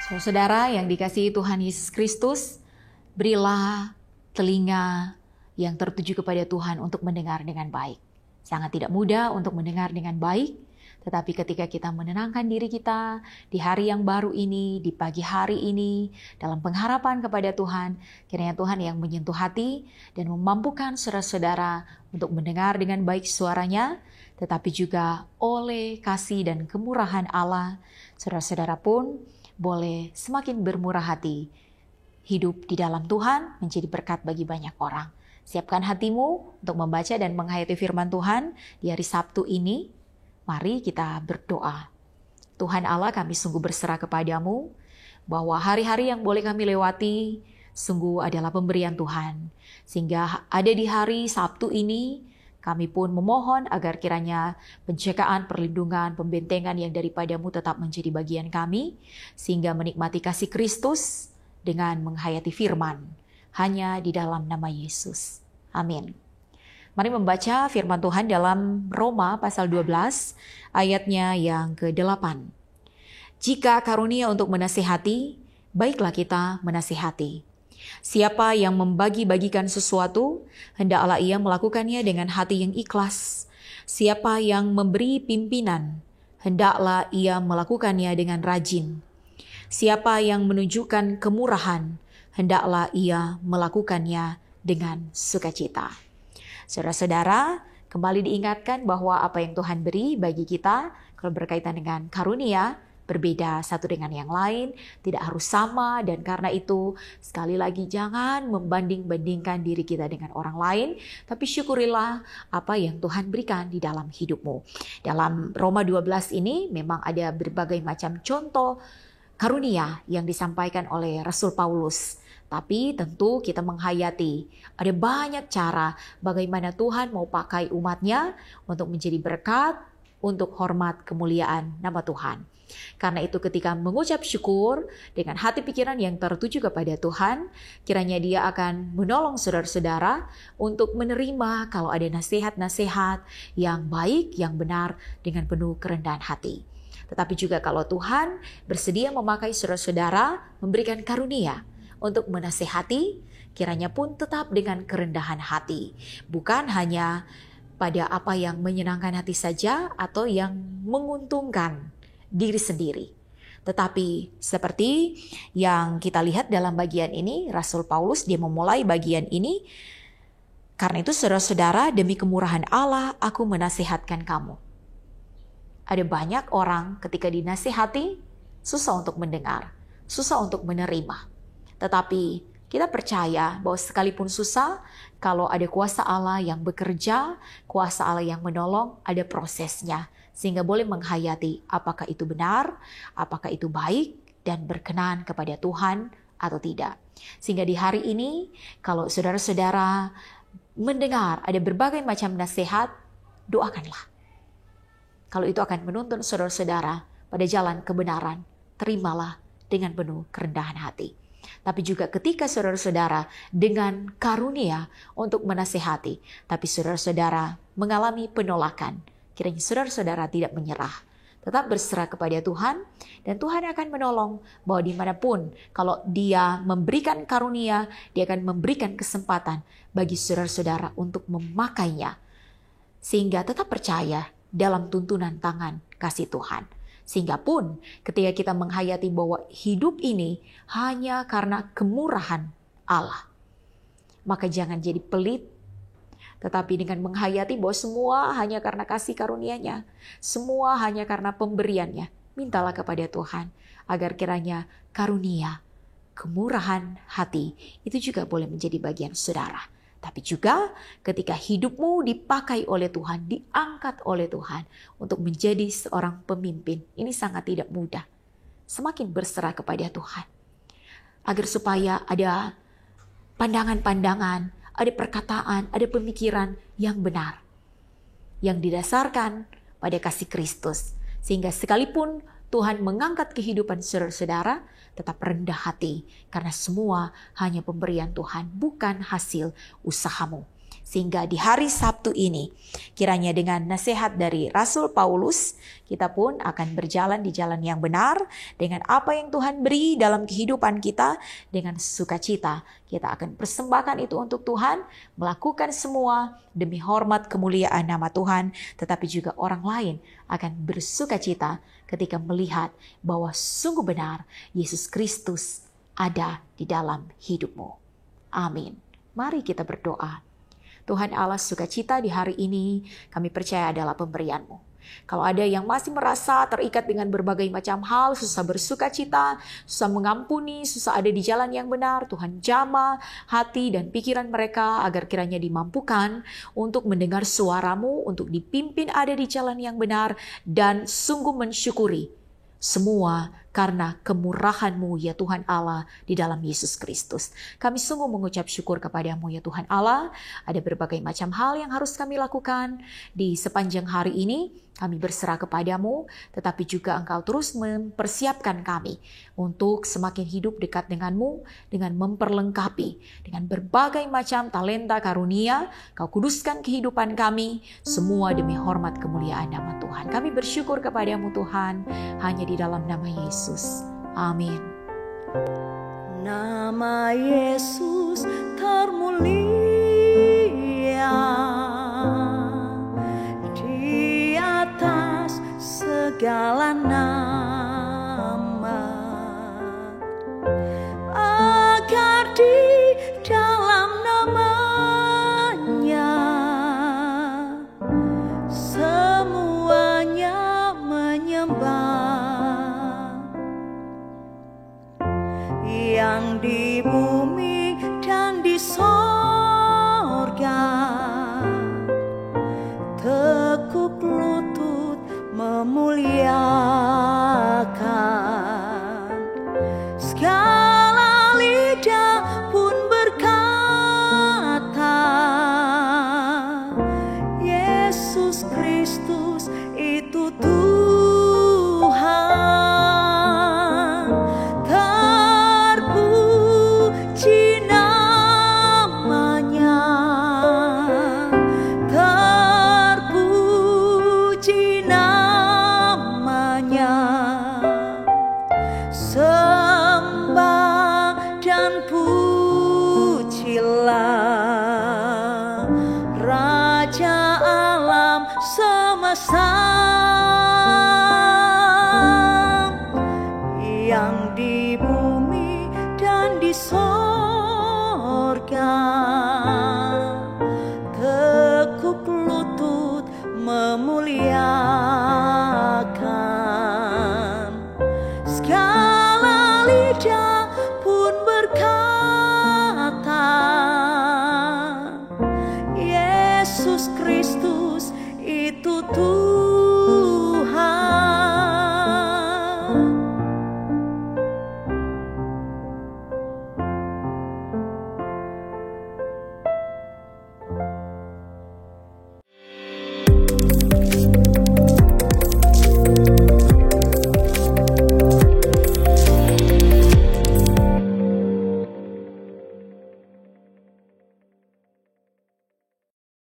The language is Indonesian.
Saudara yang dikasihi Tuhan Yesus Kristus, berilah telinga yang tertuju kepada Tuhan untuk mendengar dengan baik. Sangat tidak mudah untuk mendengar dengan baik, tetapi ketika kita menenangkan diri kita di hari yang baru ini, di pagi hari ini, dalam pengharapan kepada Tuhan, kiranya Tuhan yang menyentuh hati dan memampukan saudara-saudara untuk mendengar dengan baik suaranya, tetapi juga oleh kasih dan kemurahan Allah, saudara-saudara pun boleh semakin bermurah hati, hidup di dalam Tuhan menjadi berkat bagi banyak orang. Siapkan hatimu untuk membaca dan menghayati firman Tuhan di hari Sabtu ini. Mari kita berdoa. Tuhan Allah, kami sungguh berserah kepadamu bahwa hari-hari yang boleh kami lewati sungguh adalah pemberian Tuhan. Sehingga ada di hari Sabtu ini, kami pun memohon agar kiranya penjagaan, perlindungan, pembentengan yang daripadamu tetap menjadi bagian kami, sehingga menikmati kasih Kristus dengan menghayati firman, hanya di dalam nama Yesus. Amin. Mari membaca firman Tuhan dalam Roma pasal 12, ayatnya yang ke-8. Jika karunia untuk menasihati, baiklah kita menasihati. Siapa yang membagi-bagikan sesuatu, hendaklah ia melakukannya dengan hati yang ikhlas. Siapa yang memberi pimpinan, hendaklah ia melakukannya dengan rajin. Siapa yang menunjukkan kemurahan, hendaklah ia melakukannya dengan sukacita. Saudara-saudara, kembali diingatkan bahwa apa yang Tuhan beri bagi kita, kalau berkaitan dengan karunia, berbeda satu dengan yang lain, tidak harus sama, dan karena itu sekali lagi jangan membanding-bandingkan diri kita dengan orang lain, tapi syukurilah apa yang Tuhan berikan di dalam hidupmu. Dalam Roma 12 ini memang ada berbagai macam contoh karunia yang disampaikan oleh Rasul Paulus. Tapi tentu kita menghayati ada banyak cara bagaimana Tuhan mau pakai umatnya untuk menjadi berkat, untuk hormat kemuliaan nama Tuhan. Karena itu ketika mengucap syukur dengan hati pikiran yang tertuju kepada Tuhan, kiranya Dia akan menolong saudara-saudara untuk menerima kalau ada nasihat-nasihat yang baik, yang benar dengan penuh kerendahan hati. Tetapi juga kalau Tuhan bersedia memakai saudara-saudara memberikan karunia untuk menasihati, kiranya pun tetap dengan kerendahan hati. Bukan hanya pada apa yang menyenangkan hati saja atau yang menguntungkan diri sendiri. Tetapi seperti yang kita lihat dalam bagian ini, Rasul Paulus dia memulai bagian ini, karena itu saudara-saudara, demi kemurahan Allah aku menasihatkan kamu. Ada banyak orang ketika dinasihati susah untuk mendengar, susah untuk menerima. Tetapi kita percaya bahwa sekalipun susah, kalau ada kuasa Allah yang bekerja, kuasa Allah yang menolong, ada prosesnya. Sehingga boleh menghayati apakah itu benar, apakah itu baik, dan berkenan kepada Tuhan atau tidak. Sehingga di hari ini, kalau saudara-saudara mendengar ada berbagai macam nasihat, doakanlah. Kalau itu akan menuntun saudara-saudara pada jalan kebenaran, terimalah dengan penuh kerendahan hati. Tapi juga ketika saudara-saudara dengan karunia untuk menasihati, tapi saudara-saudara mengalami penolakan, kiranya saudara-saudara tidak menyerah, tetap berserah kepada Tuhan, dan Tuhan akan menolong bahwa dimanapun kalau Dia memberikan karunia, Dia akan memberikan kesempatan bagi saudara-saudara untuk memakainya, sehingga tetap percaya dalam tuntunan tangan kasih Tuhan. Sehingga pun ketika kita menghayati bahwa hidup ini hanya karena kemurahan Allah, maka jangan jadi pelit, tetapi dengan menghayati bahwa semua hanya karena kasih karunia-Nya, semua hanya karena pemberiannya, mintalah kepada Tuhan agar kiranya karunia, kemurahan hati itu juga boleh menjadi bagian saudara. Tapi juga ketika hidupmu dipakai oleh Tuhan, diangkat oleh Tuhan untuk menjadi seorang pemimpin, ini sangat tidak mudah. Semakin berserah kepada Tuhan, agar supaya ada pandangan-pandangan, ada perkataan, ada pemikiran yang benar, yang didasarkan pada kasih Kristus. Sehingga sekalipun Tuhan mengangkat kehidupan saudara-saudara, tetap rendah hati, karena semua hanya pemberian Tuhan, bukan hasil usahamu. Sehingga di hari Sabtu ini, kiranya dengan nasihat dari Rasul Paulus, kita pun akan berjalan di jalan yang benar dengan apa yang Tuhan beri dalam kehidupan kita dengan sukacita. Kita akan persembahkan itu untuk Tuhan, melakukan semua demi hormat kemuliaan nama Tuhan, tetapi juga orang lain akan bersukacita ketika melihat bahwa sungguh benar Yesus Kristus ada di dalam hidupmu. Amin. Mari kita berdoa. Tuhan Allah, sukacita di hari ini kami percaya adalah pemberian-Mu. Kalau ada yang masih merasa terikat dengan berbagai macam hal, susah bersukacita, susah mengampuni, susah ada di jalan yang benar, Tuhan jamah hati dan pikiran mereka agar kiranya dimampukan untuk mendengar suara-Mu, untuk dipimpin ada di jalan yang benar, dan sungguh mensyukuri semua karena kemurahan-Mu ya Tuhan Allah di dalam Yesus Kristus. Kami sungguh mengucap syukur kepada-Mu ya Tuhan Allah. Ada berbagai macam hal yang harus kami lakukan di sepanjang hari ini. Kami berserah kepada-Mu, tetapi juga Engkau terus mempersiapkan kami untuk semakin hidup dekat dengan-Mu, dengan memperlengkapi dengan berbagai macam talenta karunia. Kau kuduskan kehidupan kami, semua demi hormat kemuliaan nama Tuhan. Kami bersyukur kepada-Mu Tuhan, hanya di dalam nama Yesus. Amin. Nama Yesus termulia di atas segala nama, agar di dalam namanya semuanya menyembah, yang di bumi dan di sorga tekuk lutut memuliakan. Segala lidah pun berkata, Yesus Kristus itu Tuhan. Terpuji namanya, terpuji namanya. Sembah dan pujilah Raja alam semesta.